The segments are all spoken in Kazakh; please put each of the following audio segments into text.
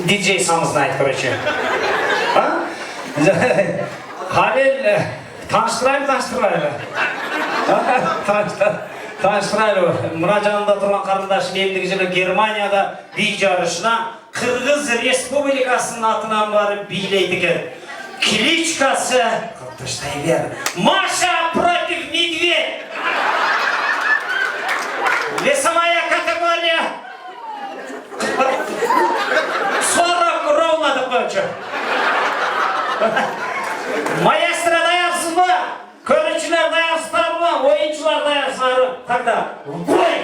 Диджей сам знает, короче. Халил, таныштырайлы. Таныштырайлы. Мұражанында тұрған қарындашым ендігі жылы Германияда би жарышына Қырғыз Республикасының атынан барып билейді екен. Кличкасы, қыртыштай бер, Маша против медведь. Весовая категория 40 ровно такое. Маэстро даясыз ба? Көрушілер даясыздар ба? Ойыншылар даясыздар? Тогда в бой!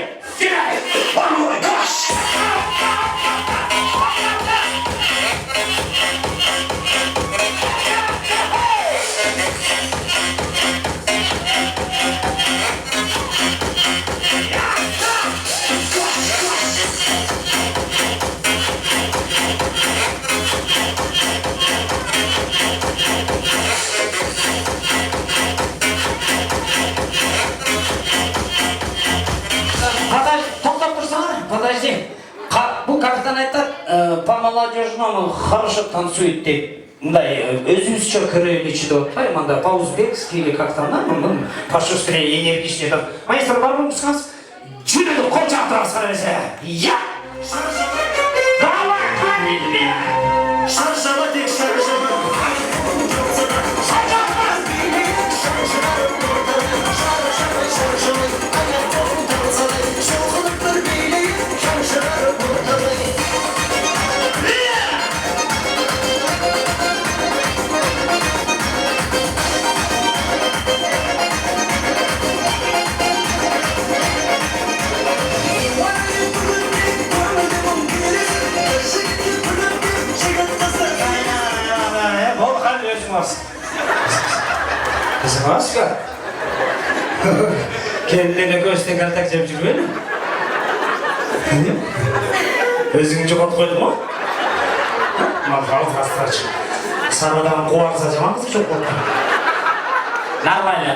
Подожди, бұл капитан айтады, по молодежному хорошо танцует деп. Мындай өзімізше көрелечі деп отпай, мында по-узбекски или как-то по-шустрее, энергичнее деп. Маэстро, бар болмысыңыз? Жүреді, қол жақтырыңыз қарайсы. Я! Давай, қанелме! Шаршама тек шаршама. Қызығасыз ба? Келдені көстен кәлтәк жеп жүрген? Өзіңін жоғат қойды ма? Мақалық қастырачы. Сарбадан қуарса жаман қызық жоқ болды. Нормально.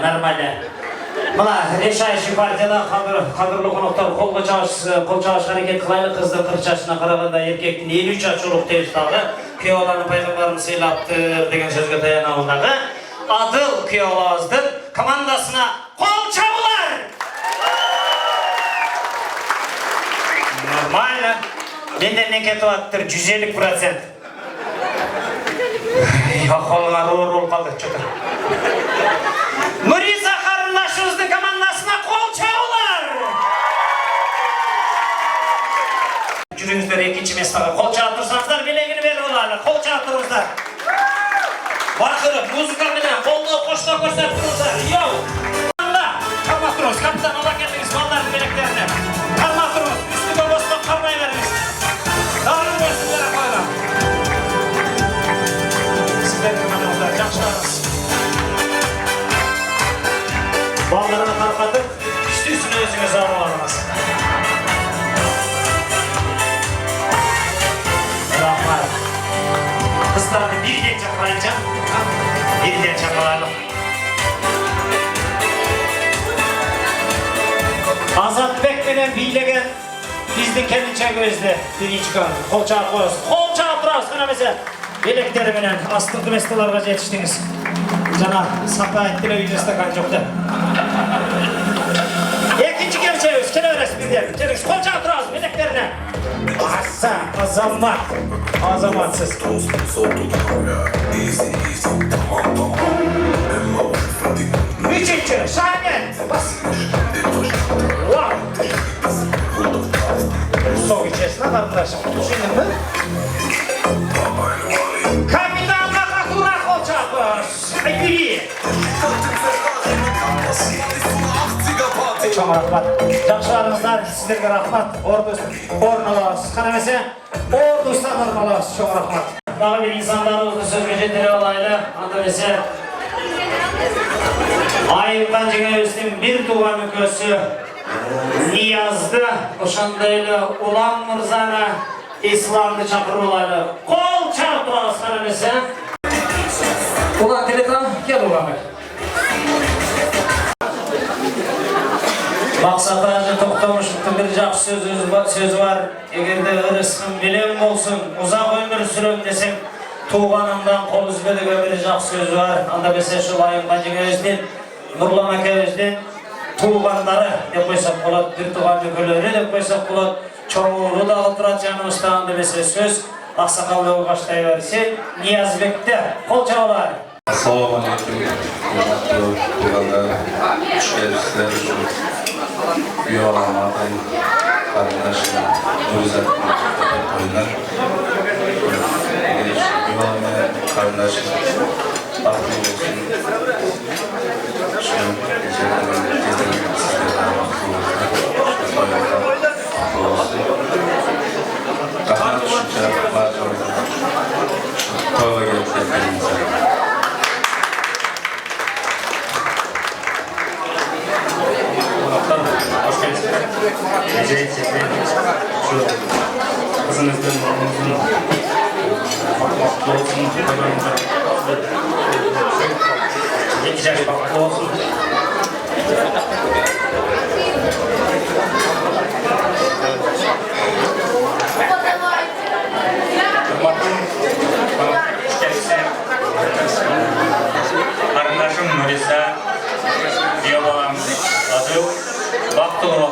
Мына решающий партияда қадырлы қонақтар қол чағыш әрекет қылайлы қызды 40 жашына қарағанда еркектің 53 жаш жолық тегістағы күйеуаларын пайғамбарын сыйлаптыр деген сөзге таяналдағы Адыл күйеуаларымыздың командасына қол чабылар! Нормально. Менден не кетіп аттыр 150%. Қолыңа руыр қалды, чөтір. Нұриза қарындашымыздың командасына қол чабылар! Жүріңіздер екінші местаға қол чабып тұрсаңыздар, белегіні беріп оларлы. Қол чабып тұрыңыздар. Бақырып, музыкаменен қолды қошта көрсетіп тұрыңыздар. Йоу! Қарма тұрыңыз, капитан ала келдіңіз балдардың белектеріне. Қарма тұрыңыз, үстіге бостап қармай беріңіз. Дарын өстілері қойға. Сіздердің мадамыздар, жақшыларыңыз. Балдарына тарқатып, үстісін өзіңіз араларыңыз. Рахмат. Қыздарды бірден шақырайынша. Бірден шақырайлық. Азатбек менен билеген біздің келіншек өзді. Бірінші қол чағып қойыз. Қол чағып тұрасыз, қанамесе. Белектері менен астыңғы месталарға жетіштіңіз. Жана сапа телевизия стакан жоқты. Екінші келіншегіз, келе өрес бірден. Келіңіз, қол чағып тұрасыз, белектеріне. Аса, азаматсыз. Üçüncü, şahane. Bas. Wow. Soğuk içerisine arkadaşım. Düşündün mü? Kapitan Makatura Kolçakos. Ekili. Çok rahmat. Жақшыларыңыздар, sizlerге rahmat. Орналасыз. Қанамесе, ордустан орналасыз. Çok rahmat. Дағы бір insanlarымызды сөзге жетіре алайлы. Андамесе, Айымдан жеңеміздің бір туған өкөсі Ниязды, ошандайлы Улан Мырзаны, Исламды шақыру олайлы. Қол чағып тұрағыз қанамесе. Улан телефон, кел Улан. Maksat Hacı Toktamış'ın bir жақсы sözü var. Eğer de ırısın bilen olsun, uzak ömür sürüm desem, tuğanından kol üzmedik bir жақсы sözü var. Anda mesela şu Layın Bacı'nın özden, Nurlan Aka özden, tuğanları dep koysak bolat, bir tuğan ökülleri dep koysak bolat, çoğulu da oturat yanımızda anda mesela söz, Aksakallığı başlayıversin, Niyazbek'te kol çağlar. Assalomu alaykum. Yo'qman, qarindoshim Nuriza qo'ydilar. Yo'qman, qarindoshim baxtli bo'lsin. Shu kızınızın baklı olsun, geçecek baklı olsun. Karındaşım Nuriza, diyor babam adı Baktı oldular.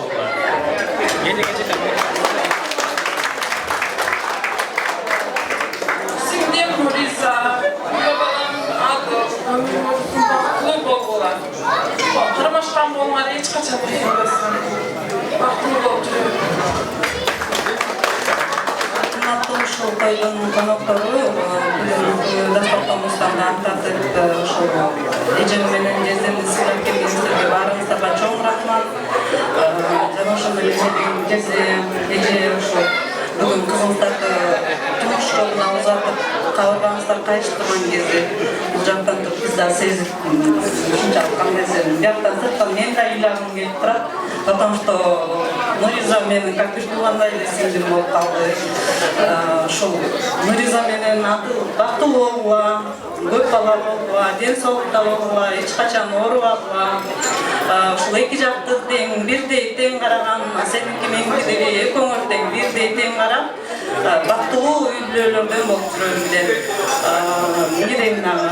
Şimdi Nuriza, diyor babam adı Baktı oldular. Kırmaşkan bolmadı hiç kaçadı yapasın. Baktı oldular. Ушул койгон коноктору даштоктомуздан тартып ушул эжем менен жездемди сыйлап келгениңиздерге баарыңыздарга чоң рахмат. Жана ошондой эле жезе эже ушул бүгүн кызыңыздарды турмуш жолуна узатып кабыргаңыздар кайчып турган кезде бул жактан туруп биз да сезип ушунчалык кандайсың бияктан сырттан мен да ыйлагым келип турат. Потому что Нуриза менен как бир туугандай эле сиңдим болуп калды. Ушул Нуриза менен аты бактылуу болула, көп бала болула, ден соолукта болула, эч качан оорубагыла. Ушул эки жакты тең, бирдей тең караган, сеники меникидеги экөөңөр тең, бирдей тең карап, бактылуу үй бүлөлөрдөн болуп жүрөм деп. Эмне дейм дагы,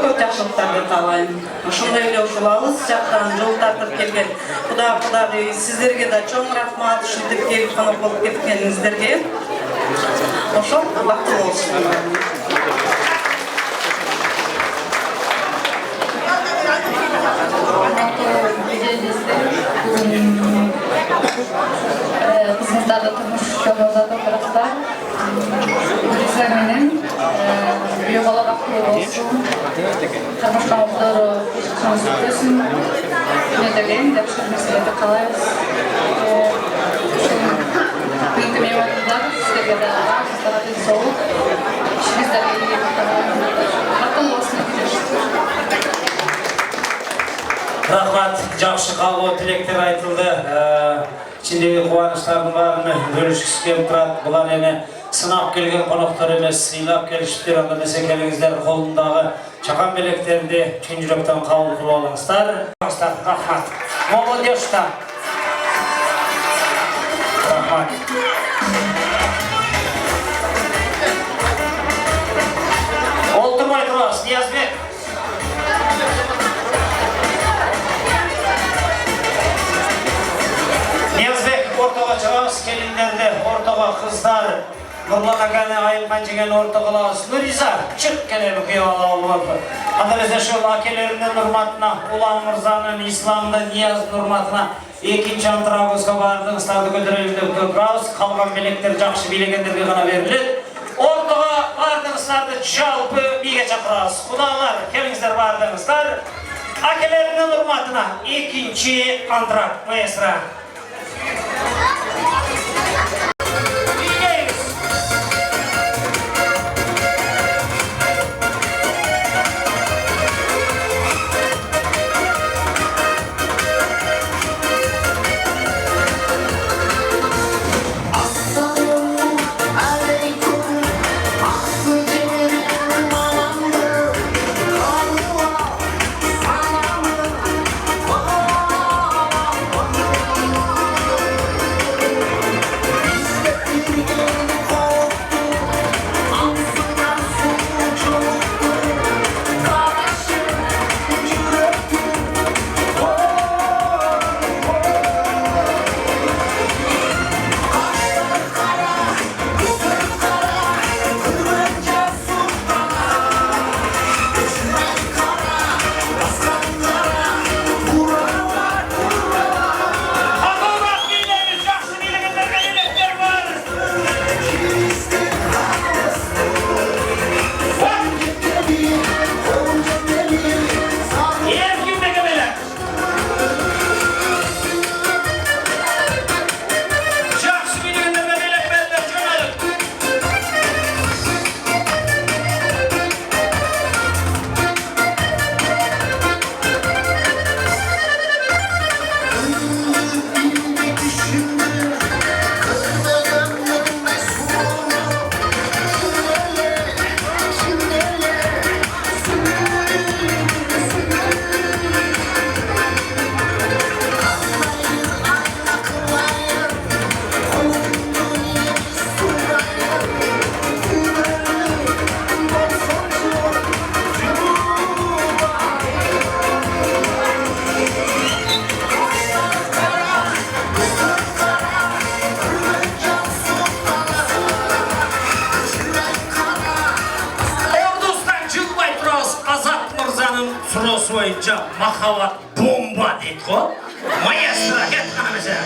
көп жакшылыктарды каалайм. Ошондой эле ушул алыс жактан жол тартып келген Кудагый сиздерге да чоң рахмат, ушинтип келип конок болуп кеткениңиздерге. Ошол бактылуу болушун. Kızımızda turmuş yolunda topraklar. Nuriza menен bir bala baklı olsun. Karmaşkanlıkları şans ötesün. Ne degen de şu meselede kalayız. Bugünkü meyvanlar sizlerge de sizlere de soğuk. İşimiz de belli bakın olsun. Rahmat, жақсы қалу тілектер айтылды. İçindегі қуаныштардың барын бөлішкісі келіп тұрады. Бұлар ене сынап келген қонақтар емес, сыйлап келішіптер. Анда десе келіңіздер қолындағы чақан белектерді чын жүректен қабыл қылып алыңыздар. Рахмат. Молодежьта. Рахмат. Олтырмай тұрасыз, Ниязбек. Ortağa çıkağız gelinlerle, ortağa kızlar, Nurlan Aka'nı ayılman çeken ortağa Nuriza, çık gene bu kıyvala olup. Adalese şu akelerinden hürmatına, Ulan Mırza'nın İslam'da Niyaz hürmatına, ikinci Antragos'a bardığınızlarda götürelim de köprağız, kalkan bilekler, жақсы bilegenlerge gana verilir. Ortağa bardığınızlarda çalpı bir gece kırağız. Kudalar, kelinizler bardığınızlar, akelerinden hürmatına, ikinci Antrag, maestra. Surosu boyunca mahavat bomba deydi ko. Maestro ket kanımıza.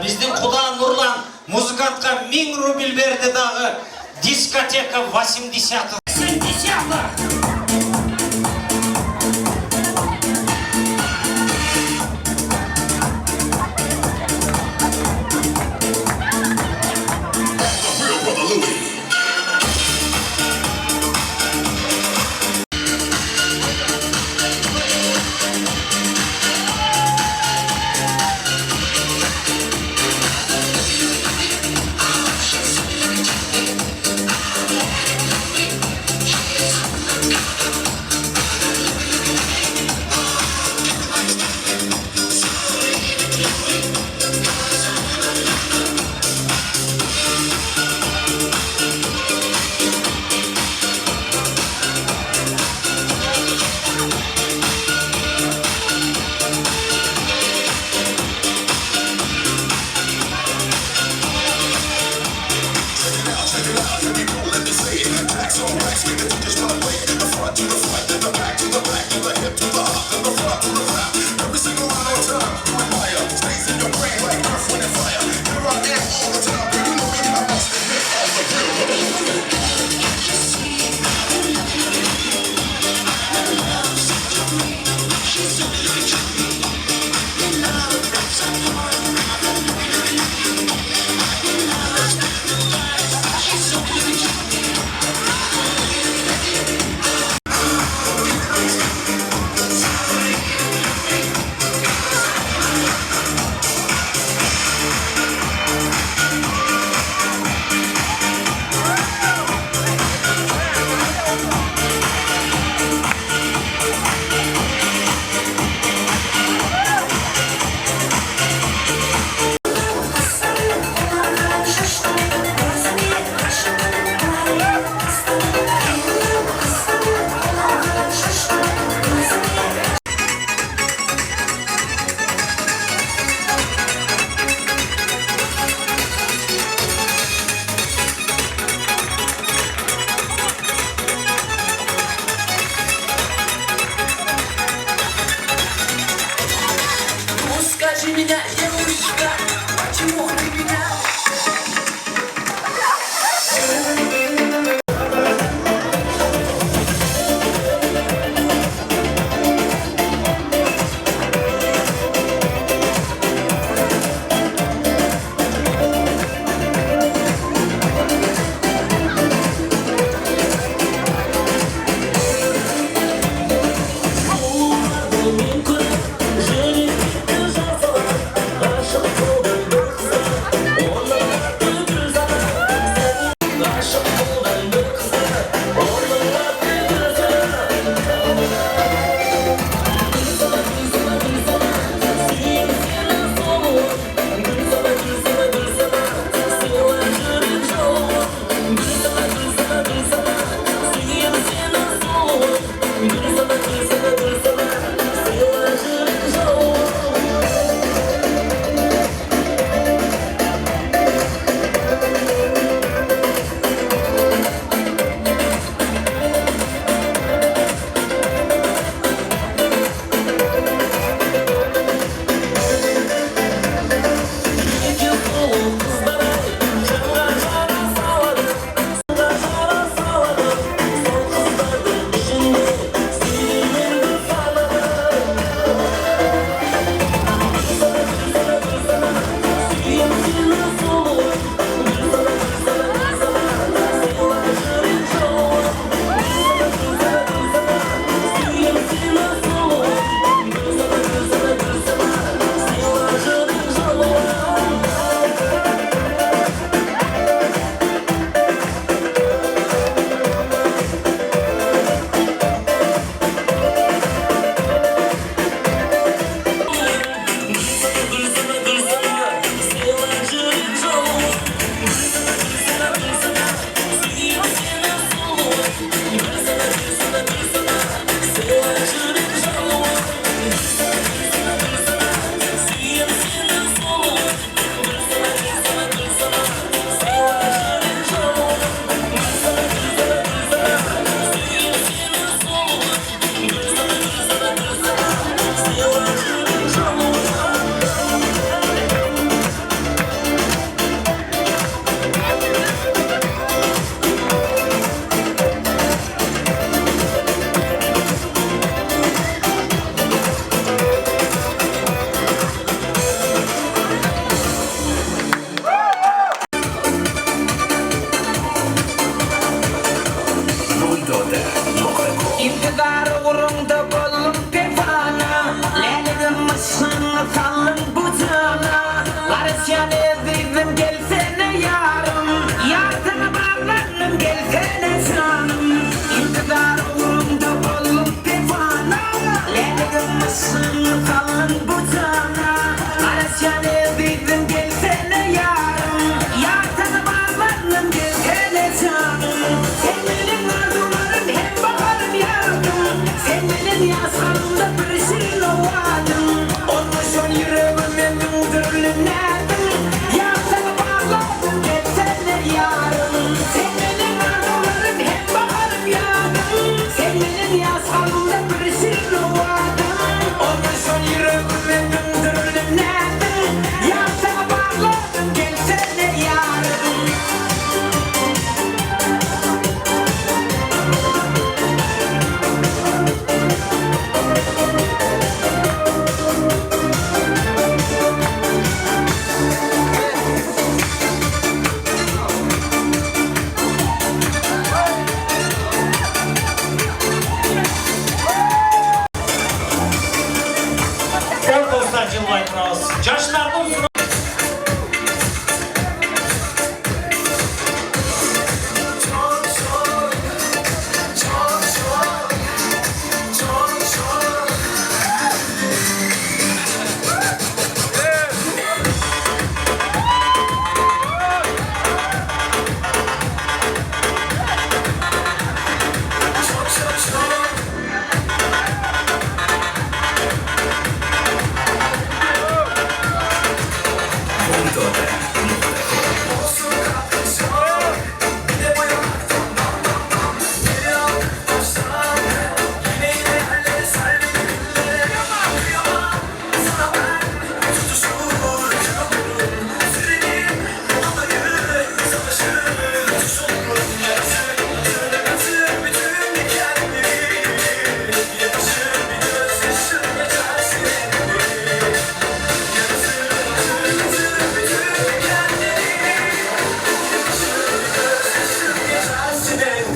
Bizden Kuda Nurlan muzikantga 1000 rubil berdi dağı diskoteka 80-х. 80-х.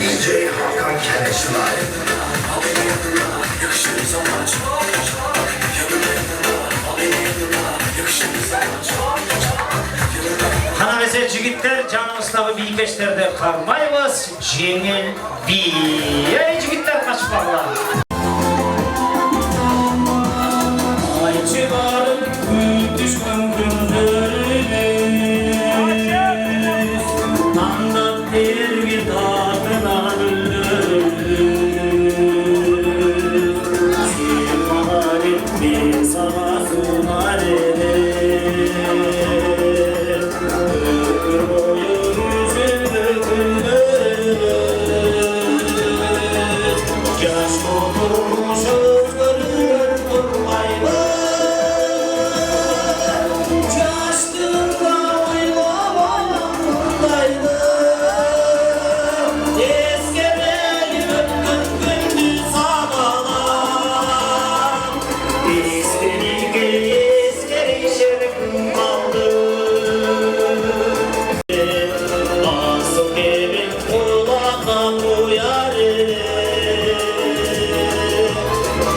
DJ Hakan Keleş Live. Hana bize jigitler canımızda bir beşlerde kalmayız. Jengil bir. Ey jigitler kaçmaklar. Ay çıkarım düşkün günlerine. Anlat bir tadına sana sunar ömür boyu yüzünü yaş doldurmuşuz görür durmayla yaşlığında oynamamdaydı eskemeli öptün gündüz havalar eskeri şerifim kaldı asıl evin kulağına uyar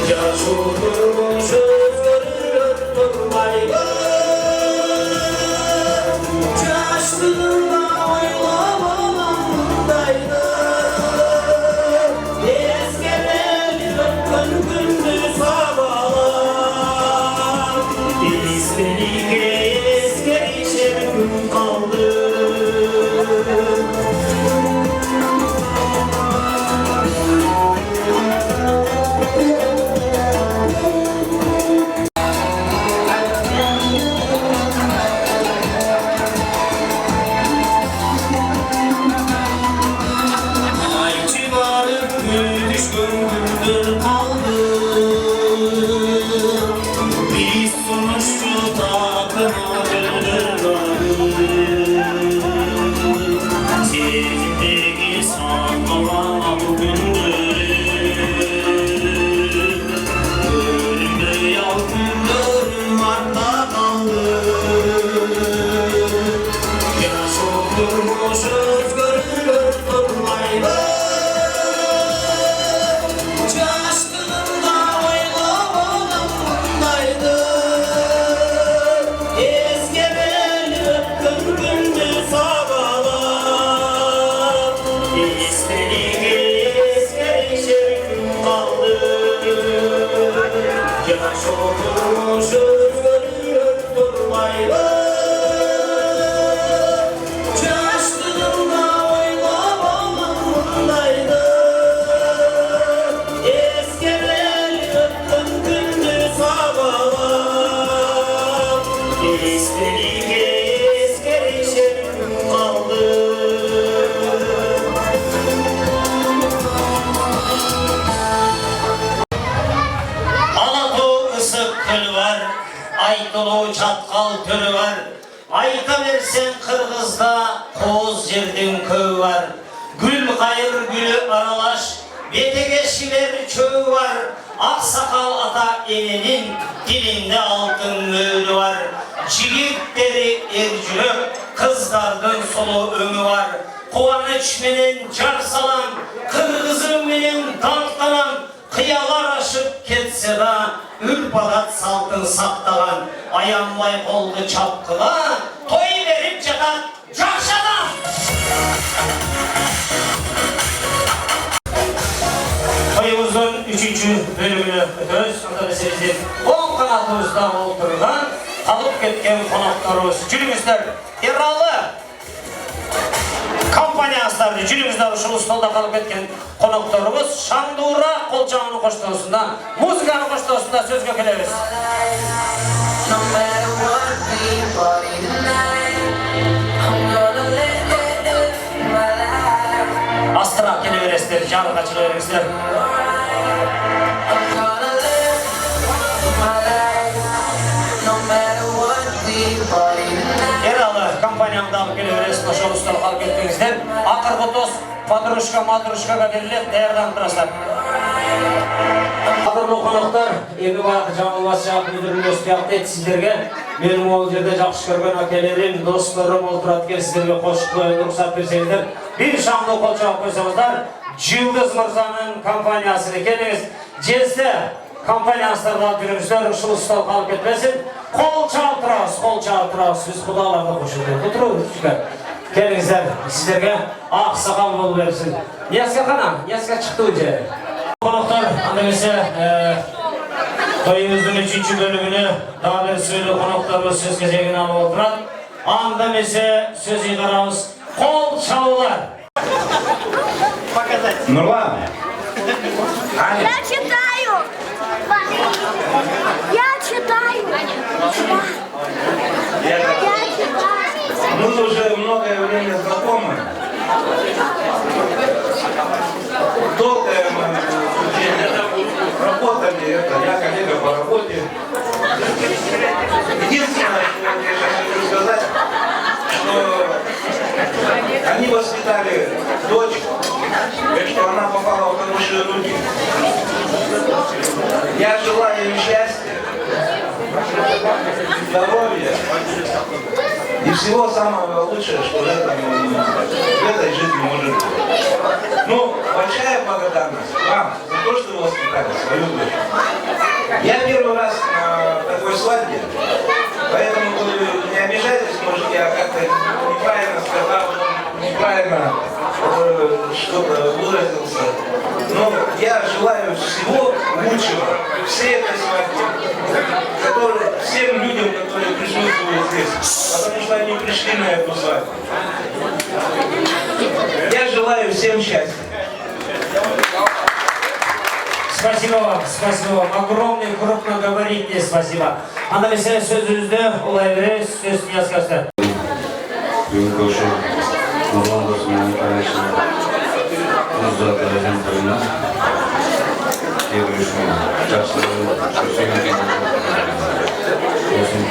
yaş oturmuşuz görür durmayla yaşlığında oynamamdaydı eskemeli öptün gündüz havalar eskeri şerifim kaldı. Ay çıkarıp düşkün gündür kaldı. Biz sonuçta takına döndürmedik. Sizindeki sanmama bugündür. Ölümde yalgınlarım artta kaldı. Yaş oturmuşuz görür durmayla. Yaşlığında oynamamdaydı eskemeli öptün gündüz havalar eskeri şerifim kaldı yaş oturmuşuz görür durmayla yaşlığında oynamamdaydı eskemeli öptün gündüz havalar eskeri şerifim kaldı. Alatu ısık gölü var, ay dolu çatkal törü var. Ayta versen Kırgız'da Koz yerden köyü var. Gül kayır gülü aralaş, betegeşiler çöğü var. Aksakal ata elinin dilinde altın mührü var. Cigitleri ercülük, kızlardan solu ömü var. Kovanıç menen car salan, Kırgızım menen dantlanan. Kıyalar aşıp ketse da ürpadat saltın saktalan ayanmay oldu çapkıla toy verip çatat cakşadan. Toyumuzun 3. bölümünü ötüyoruz. Onda meselemizin 10 kanatımızda oturgan kalıp ketken konaklarımız cülümüzler Erralı kampaniyaslarını cülümüzler uşul stolda kalıp ketken konaklarımız Şandura Kolçağı'nın koştuğusunda muzikanın koştuğusunda söz gökeleriz. Astra kelimeresleri, canlı kaçırıyoruzlar. Erralı kampaniyamda alıp kelimeres koşuğu ustalık alıp ettiğinizler. Akır kutos, patruşka, matruşka kaderler, değerden duraslar. Akırlı konuklar, evi bayakı Jamılbas Şahap müdürün dostuyakta et sizlerge. Benim o yerde жақсы көрген akelerim, dostlarım olturatken sizlerge koşup ruhsat versenizdер. bir şamlı kol çalıp koysanızlar. Yıldız Mırza'nın kampaniyasını kendiniz cezde kampaniyasında dürümüzler ışıl ıstal kalıp etmesin. Kol çaltıras. Biz kudalarda koşuyoruz. Oturun süper. Kendinizler sizlerge sakal bol versin. Niyazga çıktı önce. Konuklar, annemize toyumuzun 3. bölümünü daha bir söyle konuklarımız söz gezegini alıp oturan. Annemize söz yıkarımız kol çalılar. Nurlan. Я читаю. Я читаю. Я читаю. Мы уже многое время знакомы. Долгое мы работали, я коллега по работе. Единственное, что я сейчас хочу сказать, что они воспитали дочку, что она попала в хорошие руки. Я желаю им счастья, здоровья и всего самого лучшего, что в этой жизни может быть. Ну, большая благодарность вам за то, что вы воспитали свою дочь. Я первый раз на такой свадьбе, поэтому вы не обижайтесь, может, я как-то неправильно сказал, неправильно что-то выразился. Но я желаю всего лучшего всей этой свадьбе, всем людям, которые присутствуют здесь, потому что они пришли на эту свадьбу. Я желаю всем счастья. Спасибо вам. Огромный, крупноговорительный спасибо. Anda mesela sözünüzde olayları söz yazgası. Bugün koşu, Nurlan dostumla paylaşım, uzatlarının toyuna görüşmeyi, çarşıların sözüyle olsun,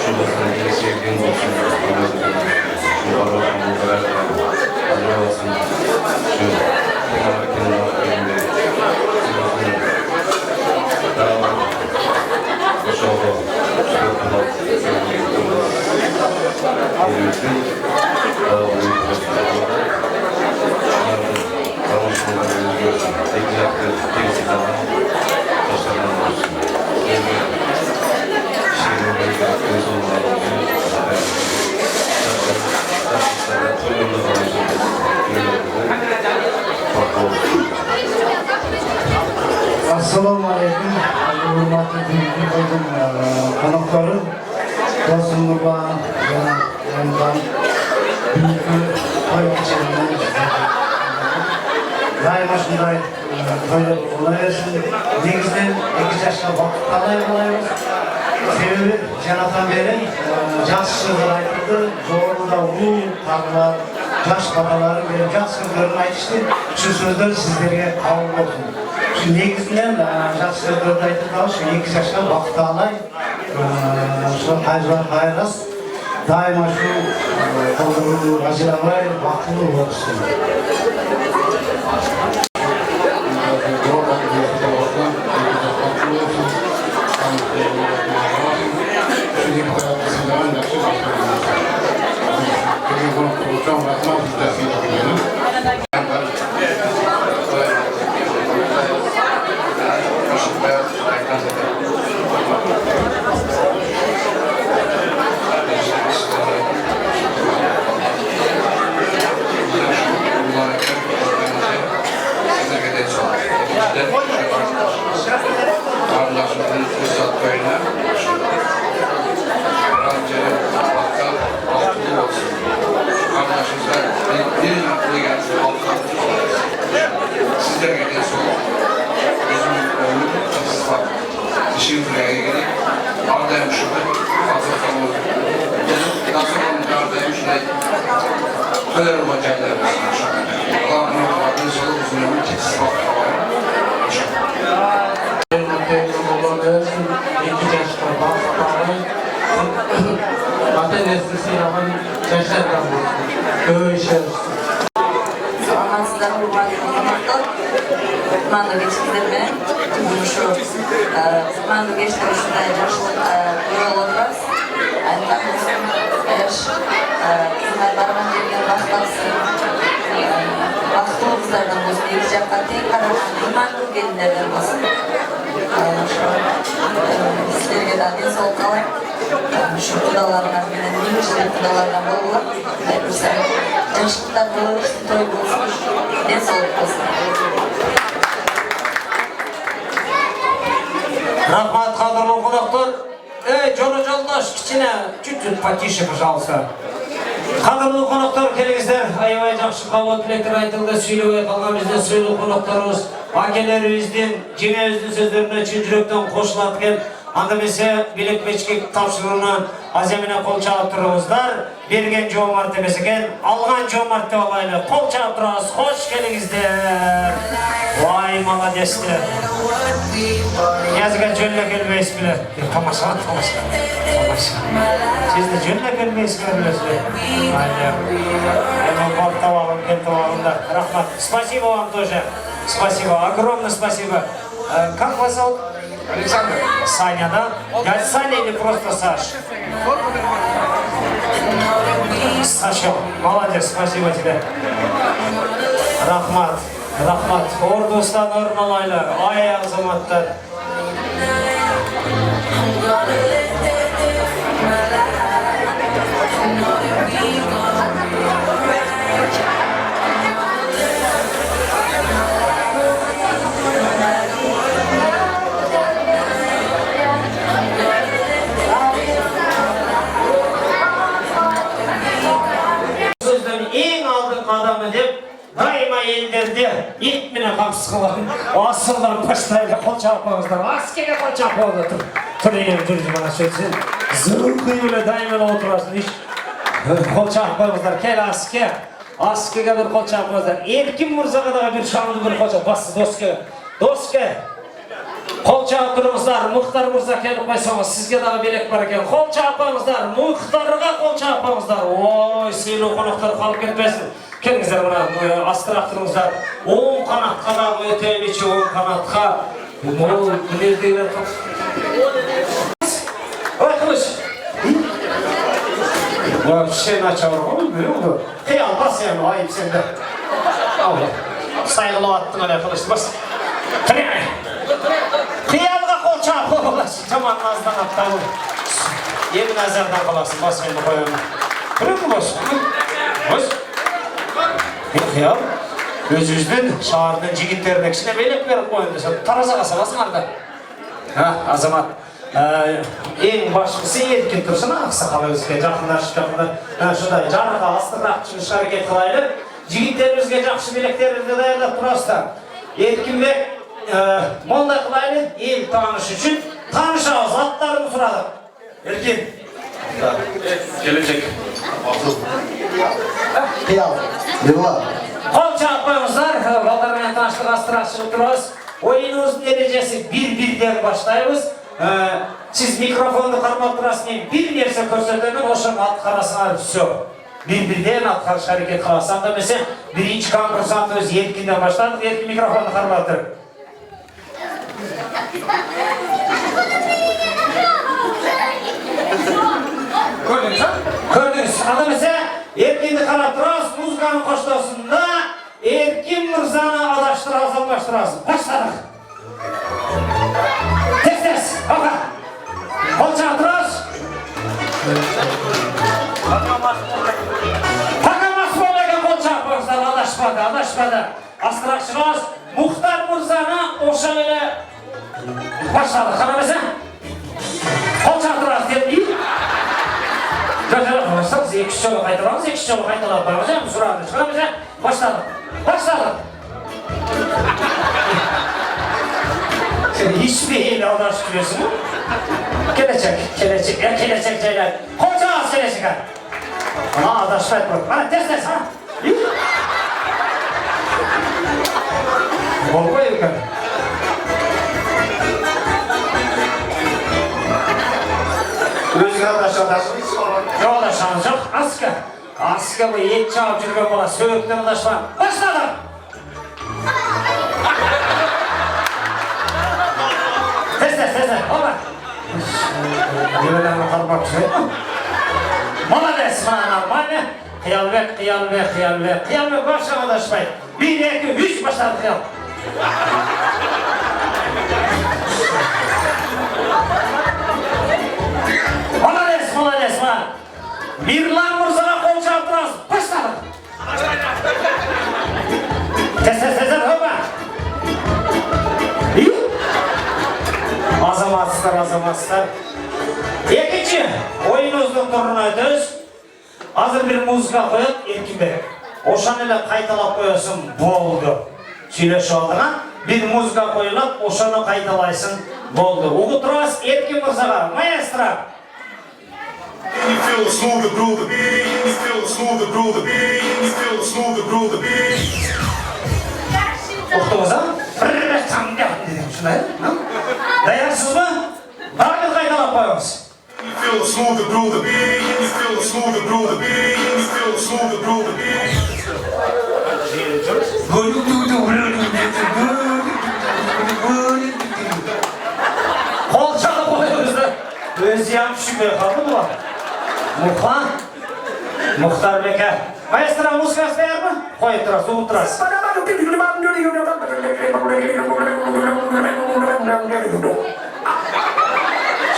şu basındaki sevdiğin olsun, şu barosun bu kadar acı olsun, şu kenarken elinde, daha var, hoş oldu, şu kadar sevdiğin elimizde, daha büyük başarılar, kavuşmalarını görsün, tekrar kimse daha başarılar olsun. Şiirin belki aklınız olmalı olsun, taşlıklara toyunda olsun, farklı olsun. Assalamu alaikum. Hurmatli büyük koydum konukları. Dostum Nurlan, yanımdan büyük toy geçirinden daima şunday toylar olaversin. Negizden 2 yaşta vakit kalayız. Sebebi janatan beri jас sözler aytıldı. Zorluda ulu tarlar, jас bataları ve jас sözlerini aytıştı. Şu sözler sizlerge kabul olsun. Şu negizden jас sözlerді aytıldı. Şu 2 yaşta vakit alay. Şu hayras. Daima şu kolları hazırlamay vakitli olsun. Amansızlar hurmatlı konuklar. Kutmanlı geçtiklerime şu kutmanlı geçtikleri şunday yaşlık yol olmaz. Aynı zamanda eğer kızlar barman gelgen vaxtlatsın Baqtımızlardan olsun, iki жаққа тең қараған иманды келіндерден болсын. Сіздерге да денсаулық қалаймын. Şu құдаларынан менен еңгіштер құдаларынан болуы. Жашықтар болу үшін той болсын. Денсаулық болсын. Рахмат, қадірлі қонақтар. Жора жолдаш, кішкене чуть-чуть потише, пожалуйста. Қадірлі қонақтар, келіңіздер. Аябай жақсы қабыл тілектер айтылды, сөйлеуге қалған бізден сөйлеу қонақтарымыз, әкелерімізден, жеңеміздің сөздеріне чын жүректен қосылады екен. Андамесе билек мечке тапшыруынан аземіне қол чағып тұрыңыздар. Берген жол мәртебесі екен, алған жол мәртебе алайлы. Қол чағып тұрыңыз, қош келіңіздер. Вай, молодецтер. Yazıga jönle kelmeyiz biler. Tamasa. Siz de jönle kelmeyiz bilersizler. Aynen. Hemen bal tavalım, kel tavalımda. Rahmat. Спасибо вам тоже. Спасибо. Огромное спасибо. Как вас зовут? Александр. Саня, да? Дядя Саня или просто Саш? Саша. Молодец. Спасибо тебе. Rahmat. Rahmat. Ordustan ormalaylar. Ay azamatlar. Sözden en aldın adamı deyip daima ellerде ет менен камсыз кылган асылдан баштайлы кол чапаңыздар аскерге кол чапаңыздар турейин жүрүп ана сөзсүн зыркый эле дайыма отурасың иш кол чапаңыздар кел аскерге бир кол чапыңыздар Эркин мырзага дагы бир шаңды бир кол чап басты доске кол чап турыңыздар Мухтар мырза келип койсоңуз сизге дагы белек бар экен кол чапаңыздар Мухтарга кол чапаңыздар ой сыйлуу коноктор калып кетпесин Келіңіздер мұна астырақ тұрыңыздар. Оң қанатқа да өтелечі оң қанатқа. Ол білердейлер тұр. Ой, қылыш. Вообще начал ғой, білмеймін. Қиял бас ем, айып сенді. Сайғылы аттың әлі қылышты бас. Қиялға қол чапы олаш. Жаман наздан аттауы. Емін әзерден қаласың, бас мені қойамын. Көреді бос? Бос? Қиял, өзіңізден шағардың жігіттеріне кішіне белек беріп қойын десе, таразаға саласың арда. Азамат, ең башқысы Еркин тұрсын, ақсақал өзге жақындар. Шыдай, жарыға астыррақ шығыш әрекет қылайлы. Жігіттерімізге жақсы белектерімізді дайындап тұрасыздар. Еркінбек, молдай қылайлы, ел таныш үшін таныш ауыз аттарын сұрадық. Еркин. Келешек. Қиял. Қол чаппаңыздар, балдармен таныштық астырақ шығып тұрыңыз. Ойынымыздың ережесі бір-бірден баштаймыз. Сіз микрофонды қармап тұрасымен бір нәрсе көрсетемін, ошын ат қарасыңар все. Bir-бірден атқарыш әрекет қаласам да мәсе, бірінші конкурсант өз Еркінден баштадық, Еркін микрофонды қармап тұр. Көрдіңіз, ада мәсе, Еркинді қарап тұрасыз, музыканың қоштасында Еркин мырзаны адаштырасыз, алмаштырасыз. Баштадық. Тез, оқа. Қол жағып тұрасыз. Тақамас болмаған қол жағып адашпады. Астырақ шығасыз. Мухтар мырзаны оқшан еле баштадық. Қана мәсе? Қол жағып тұрасыз деп дейін. Başladınız, iki şöyle kaydıramız, iki şöyle kaydıramız. Bakacağım, şurada çıkamayacağım. Başladık. Sen hiçbir hile adaştırıyorsun mu? Kelecek şeyler. Koca az kelecek ha. Ana adaşmayıp bırak. Bana tez ha. Olma yukarı. Өзіңе adaşadarsın, hiç sorun. Yok adaşamız yok, Aska bu et çağып жүрген bola, söğüktен adaşma. Başladım! Tez, ola! Yemelerine karmak şey. Молодец, нормально. Kıyalbek, kıyalbek, kıyalbek. Kıyalbek başlama da şpay. 1, 2, 3 başlar kıyal. Молодец, молодец, ма. Мирлан Мурзаға қол шаптырасыз. Başladık. Tez, hopa. Azamatsızlar. Екінші, ойынымыздың тұрын айтыңыз. Hazır bir muzika koyup Erkinbek. Oşan ile kaytalap koyasın boldu. Söyleşi aldığına bir muzika koyulup oşanı kaytalaysın boldu. Uğut Ross Erkin Murzağa, maestro. You feel the smooth, the groove, the beat. You feel the smooth, the groove, the beat. You feel the smooth, the groove, the beat. Oxtumuz ha? Bir tam dedim şuna. Dayansız mı? Bakın kaytalap koyuyoruz. You feel the smooth, the groove, the beat. You feel the smooth, the groove, the beat. You feel the smooth, the groove, the beat. Kol çalıp koyuyoruz da. Özlem şüphe kaldı mı? Muhtar Beker. Maestro muskası değer mi? Koy tıras, uğutras.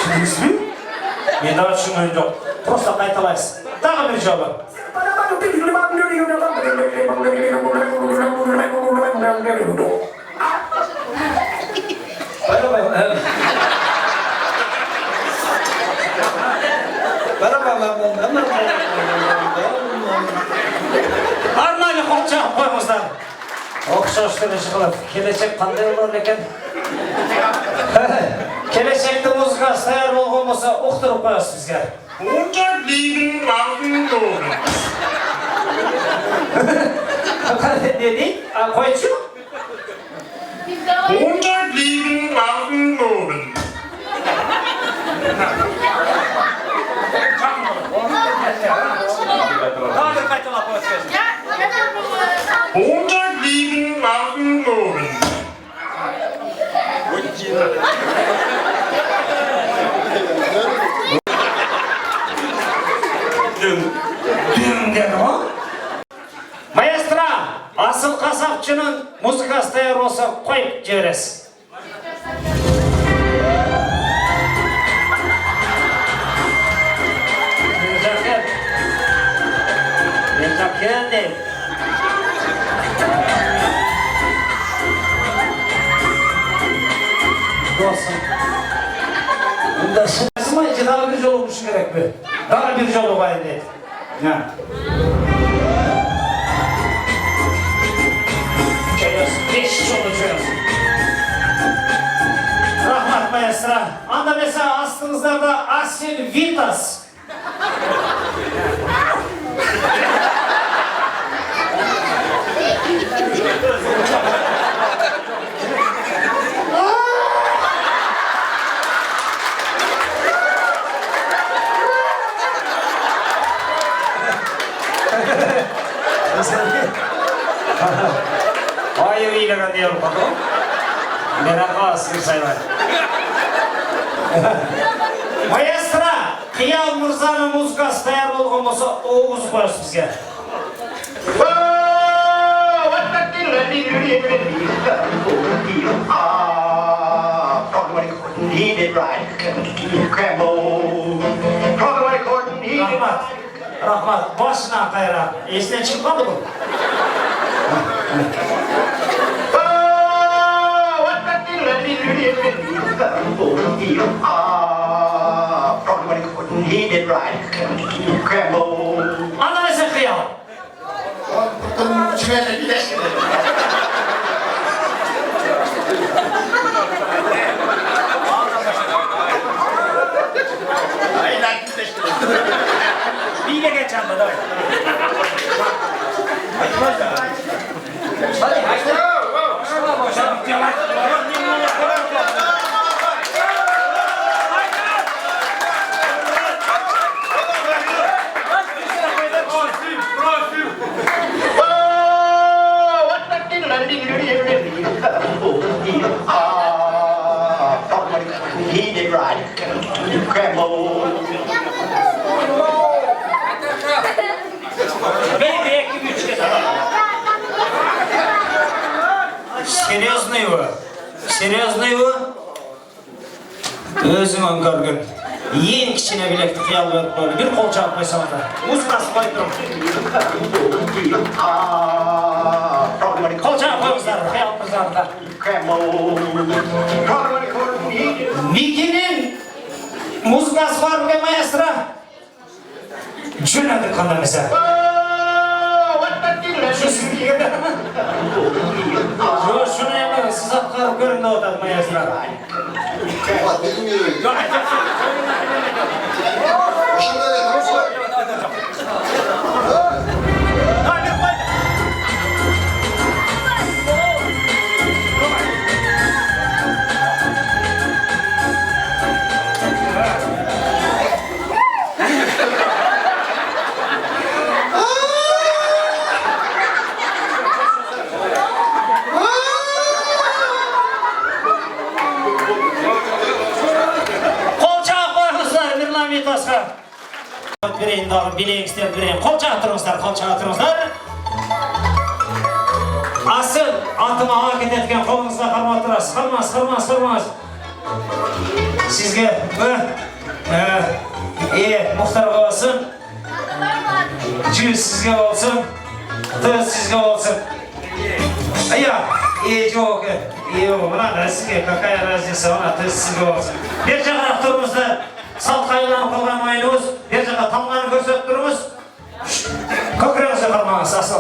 Şimdi ismi? Mende açın yok. Prosta kaytalayız. Daha bir cevabı. Armayla kolça koymuzlar. Okşaştırıcı kılıp. Gelecek qanday olur ekan? Gelecekte muzikası tayyor bolğon bolsa uqtirib qo'yasiz bizga. Qanday deding? Qo'ychi? Hozir qaytalab qo'yasiz. Maestro, asıl kasapçının muzikası tayyor olsa koyup jiberiz. Geldi. Dostum. Bunda sınırsın daha bir yol olmuş gerek mi? Daha bir yol olayım dedi. Ya. Çayıyorsun, 5 yolu çayıyorsun. Rahmat maestro. Anda mesela astınızlarda Asil Vitas. Hayır iyilegan diyorum bakalım. Merak'a asır sayılar. Maestro, Kıyal Mırza'nın muzikası tayyor bolğon bolsa oğuz koyasız bizge. Rahmat, başına kayra. Esine çıkmadı mı? Ana neyse kıyal. Bir de geç anda da. Hadi hadi. Ben bir iki üç kez alalım. Серьезный вы? Серьезный вы? Özüm öngörgün. Ең кішкене білекті қиял беріп қойды. Bir қол жағып қойсаңыздар. Музыкасы қойып тұрып. Қол жағып қойыңыздар, қиял қойсаңыздар. Мекенен музыкасы бар ме, маэстро? Жөнәді қандай mesela? Şunu yapmayın, siz atkarıp görün ne oldu maestro. Vereyim daha bileğinizden vereyim. Kolça atırınızlar, kolça atırınızlar. Asıl atıma hareket etken kolunuzla kalma atırız. Kırmaz. Sizge iyi muhtar olsun. Cüz sizge olsun. Tız sizge olsun. Ya iyi çok iyi olmalı. Sizge kakaya razıysa ona tız sizge olsun. Bir cevap durumuzda salt kayılanı kollamayınız. Bir cevap tamamını gösterip durumuz. Kökürünüzü kalmağınız asıl.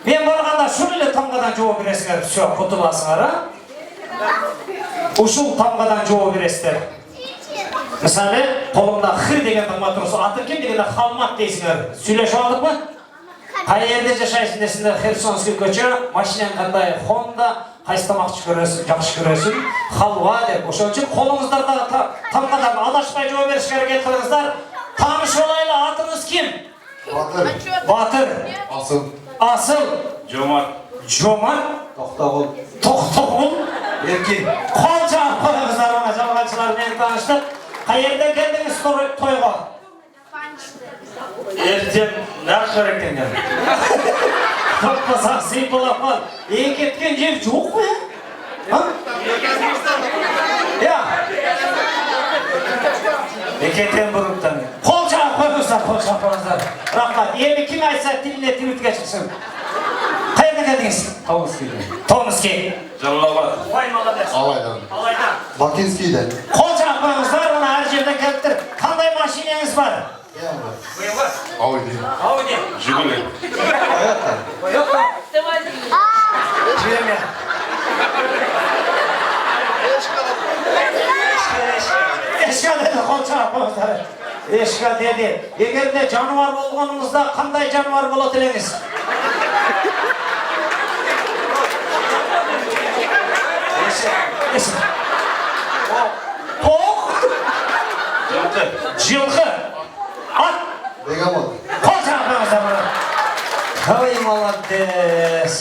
Ben bolganda şunu ile tamgadan cevap veresizler. Şu kutulasınlar ha. Uşul tamgadan cevap veresizler. Mesela kolumda hır degen tamga tursa atı kim degende halmat deysizler. Söyleşip aldık mı? Kay yerde yaşaysın desinde Херсонский көчө, машинен кандай Honda, кайсы тамак көрөсүң, жакшы көрөсүң, халва деп. Ошон үчүн колуңуздарда тамгадан адашпай жооп беришке аракет кылыңыздар. Тааныш болайлы, атыңыз ким? Батыр. Асыл. Жомарт. Токтогул. Эркин. Кол жаап коюңуздар ана жалганчылар менен тааныштык. Кай жерден келдиңиз тойго? Ертең нақшар екенген. Таппасақ сыйпалап қал. Екеткен жер жоқ қой, а? Я. Екетен бұрыптан. Қол жағып қойыңыздар. Рахмат. Енді кім айтса тіліне тімітке шықсын. Қайдан келдіңіз? Томский. Жаллабад. Ой, молодец. Алайдан. Бакинскийден. Қол жағып қойыңыздар, оны әр жерден келіптір. Қандай машинеңіз бар? Ауди. Жигули. Toyota. Жигули. Eşka dedi, kol çağып қойыңыздар. Eşka dedi. Егерде жануар болғаныңызда қандай жануар болады елеңіз? Тоқ. Жылқы. At. Бегамот. Қол жағып қойыңыздар. Ой, молодец.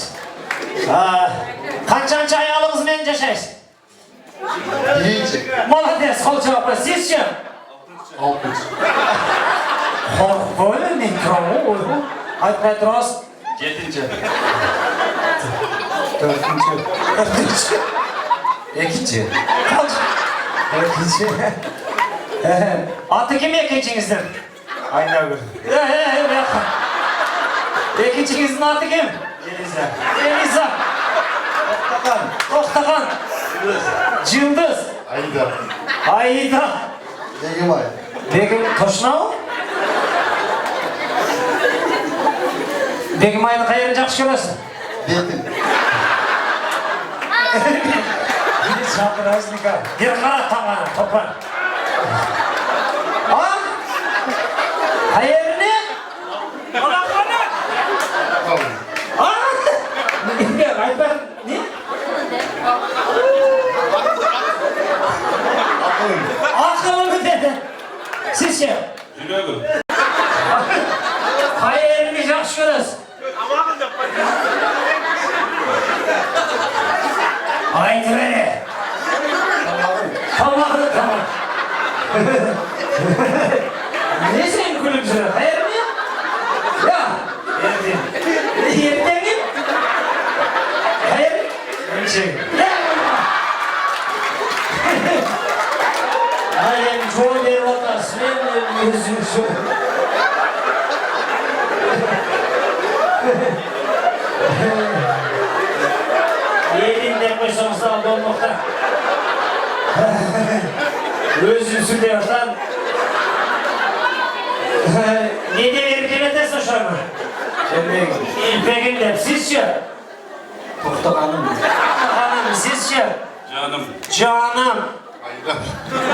Қаншанша аялыңызбен жашайсыз? Биринчи. Молодец, қол жағып қойыңыз. Сіз ше? Алтынчы. Қорқой, мен тұрамын. Айтпай тұрасыз. Жетинчи. Төртінші. Екінші. Екінші. Аты кім екіншіңіздің? Айнагүл. Екіншіңіздің аты кім? Елиза. Тоқтаған. Жылдыз. Аида. Бегимай. Бегим Тошнау? Бегимайны қай жерін жақсы көресің? Бетін. Шапыразника. Ер қара таманы, топан. Қай жеріне? Не? Айтпар, не? Ақылым деді. Сіз ше? Жүрегім. Қай жеріне жақсы көресің? Айтыр әлі. Тамағын тамақ. Не сен күліп жүрі? Қайыр ме? Я, Çek. Aynen çoğu yer vatandaşı. Ben yüzüm şu. Yerinde koysanız aldı olmakta. Özünsü diyorsan. Ne de verip edersen şu an. İlpek'in sizce? Tokta hanım. Hanım sizce? Canım. Canım. Ayda.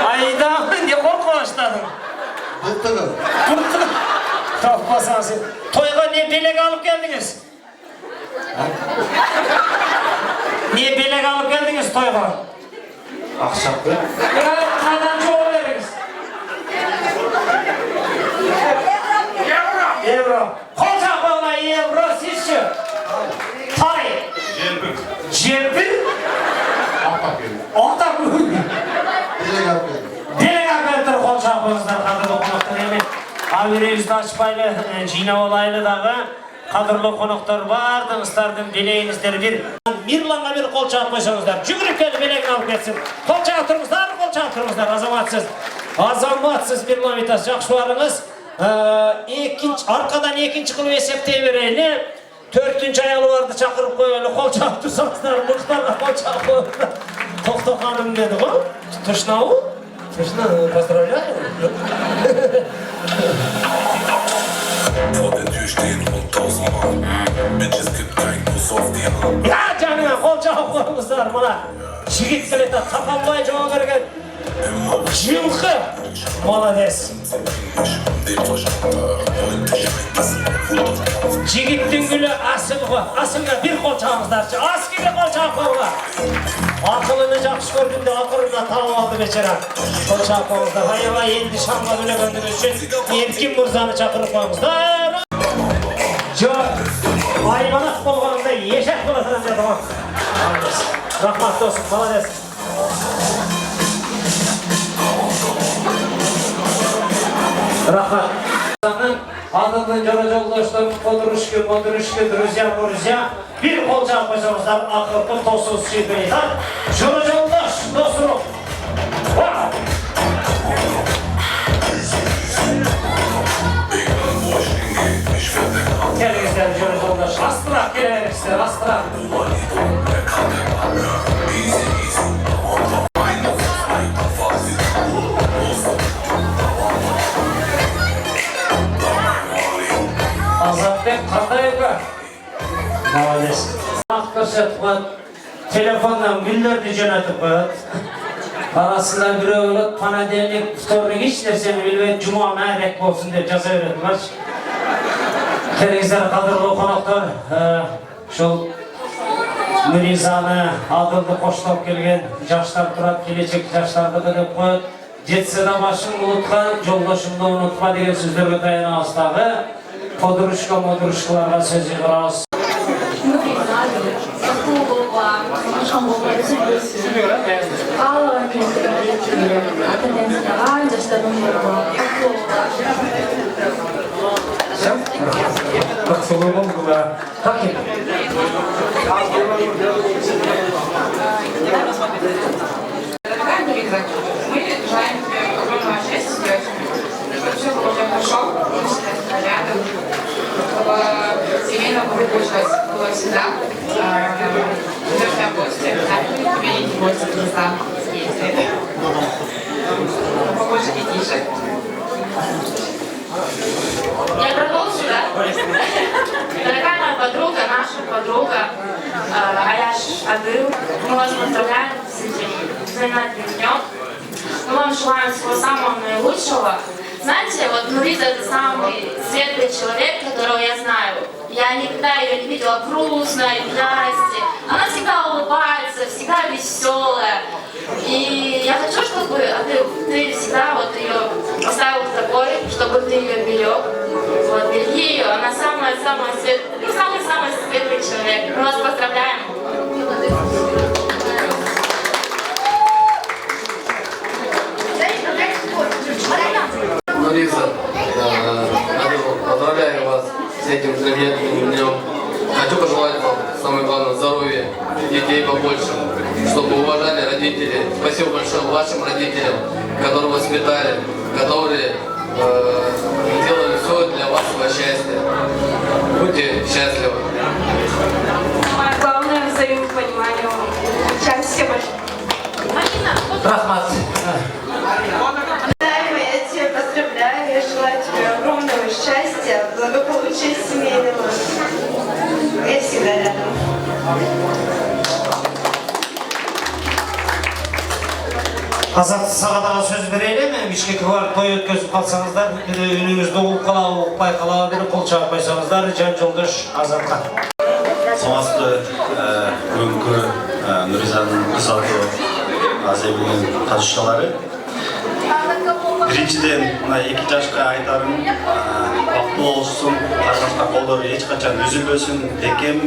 Ayda ne korku başladın? Bıktım. Kalkmasan sen. Toyga ne belek alıp geldiniz? Niye belek alıp geldiniz toyga? Akşaplı. Ya kazancı ol veriniz. Euro. Koca kola euro sizce? Tay. Cebir. Atak mı? Direk yapıyorum. Direk haberdir koca kolanızdan kadırlı konuklar emin. Avirevizde açpaylı, jina olaylı dağı. Kadırlı konuklar vardı, ıslardım dileğinizleri bir. Mirlan'a bir kol çarpmışsınızlar. Cügürüp geldi beleğini alıp geçsin. Kol çarptırmışlar, kol çarptırmışlar. Azamatsız. Azamatsız bir lavitas. Jakşuarınız. Arkadan ikinci kılığı esepteyivereyli. 4. ayalı vardı çakırıp koyuyla kol çarptırsanızlar. Muhtarla kol çarptırsanızlar. Toktok hanım dedi o. Tuşna o. Tuşna, pastrolya. Vor der Tür stehen rund 1000 Mann. Bitches gibt keinen Kuss auf die Hand. Ya canına kol çarptırmışlar buna. Şigit bilete tapanmaya cevap vergen. Жылқы молодец. Жігіттің гүлі асылға, асылға бір қол чағыңыздаршы, аскеге қол чағыңыздар. Ақылыны жақсы көргенде ақырына тауып алды бечара. Қол чағыңыздар. Аяға енді шамға бөлегендігіңіз үшін Еркин мырзаны шақырып қойыңыздар. Жоқ, айбанақ болғанында ешек боласынан деді ғой. Рахмат досым, молодец. Рахат. Адымды жора жолдоштор, подружки, друзья. Bir kol çarpmışsınızlar, akıllı tosuz şirketinden. Jora joldoş, dostum. Gelinizler jora joldoş, astırak gelinizler, astırak. Azatbek qanday var? Молодец. Ko'rsatib telefondan gullarni jo'natib qo'yadi. Arasida birovlar ponedельник, вторник hech narsani bilmaydi, juma ma'rak bo'lsin deb yozaveradilar. Keringizlar qadrli qo'noqlar, shu Mirizani Adilni qo'shtab kelgan yoshlar turadi, kelajak yoshlarni deb qo'yadi. Jetsada boshim unutgan, yo'ldoshimni unutma degan so'zlarga tayanasdagi poдружкаларга сөз yig'iramiz. Семейного круга было всегда. Идешь на гости, тебе не гости глаза съездили. Побольше детишек. Я продолжу, да? Дорогая моя подруга, наша подруга, Аяш Адыл, мы вас поздравляем с этим знаменательным днем. Мы вам желаем всего самого наилучшего. Знаете, вот Нуриза это самый светлый человек, которого я знаю. Я никогда ее не видела грустной, ярости. Она всегда улыбается, всегда веселая. И я хочу, чтобы ты всегда вот ее оставил такой, чтобы ты ее берег. Вот, береги ее, она самая-самая светлая, самый-самый светлый человек. Мы вас поздравляем. Лиза, поздравляю вас с этим знаменательным днем. Хочу пожелать вам, самое главное, здоровья, детей побольше, по-хорошему, чтобы уважали родители. Спасибо большое вашим родителям, которые воспитали, которые делали все для вашего счастья. Будьте счастливы. Самое главное — взаимопонимание. Счастья большое. Рахмат. Дайма, я тебя поздравляю, я желаю тебе огромного счастья, благополучия семейного. Я всегда рядом. Азат сағадаға сөз берейлі ме? Бишкекке барып той өткізіп қалсаңыздар, үніңізді ұлқалау, байқалау беріп қол шағып қойсаңыздар, жан жолдаш Азатқа. Соңасты бүгінгі Нұризаның қыз аты азебінің қатысушылары. Біріншіден, 2 жашқа айтарым, бақытты болсын, қарғашқа қолдары ешқашан үзілбесін, декем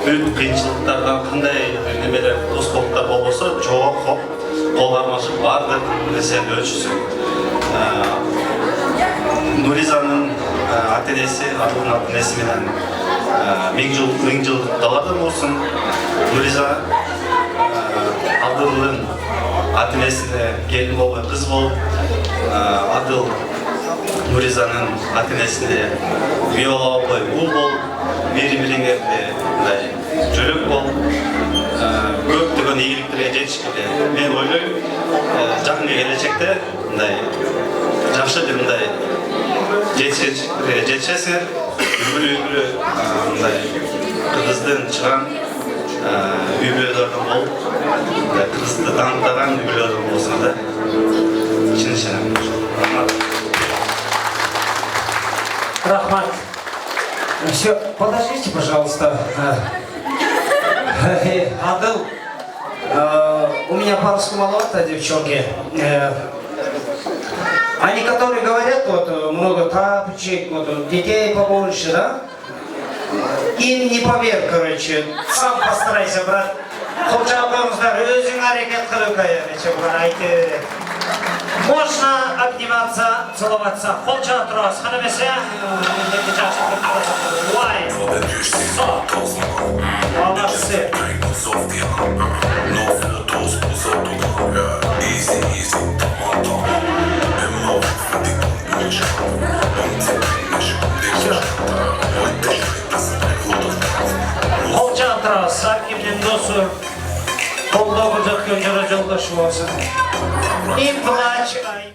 бүт қиыншылықтардан қандай немелер тосқоқтар болса, жоғақ қолармашы барды нәрсені ölçüsün. Нұризаның ата-енесі, атын ата-енесімен мың жыл далада болсын. Нұриза Адылдың ата-енесіне келін болып, қыз болып, Адыл Нұризаның ата-енесіне Виола апай ұл болып, бері-біріңерде жүрек болып, көптеген игіліктерге жетішкелі. Мен ойлаймын, жақын келешекте жақсы бір жетішесіңер, үлгілі қырғыздың шыған үйлердің болып, қырғызды танытаған үйлердің болсын да. Шын-шын. Рахмат. Все, подождите, пожалуйста. Адыл, у меня парочка маловато, девчонки. Они, которые говорят, вот, много тапочек, вот, детей побольше, да? Им не поверь, короче. Сам постарайся, брат. Хотя апамыздар, өзің әрекет қылу короче, айтты. Можно обниматься, целоваться. Холча трос, ханамесе. Молодцы. Холча трос, әркімнен досы. Қолдауы жақын жара жолдашы болсын. И плач, ай.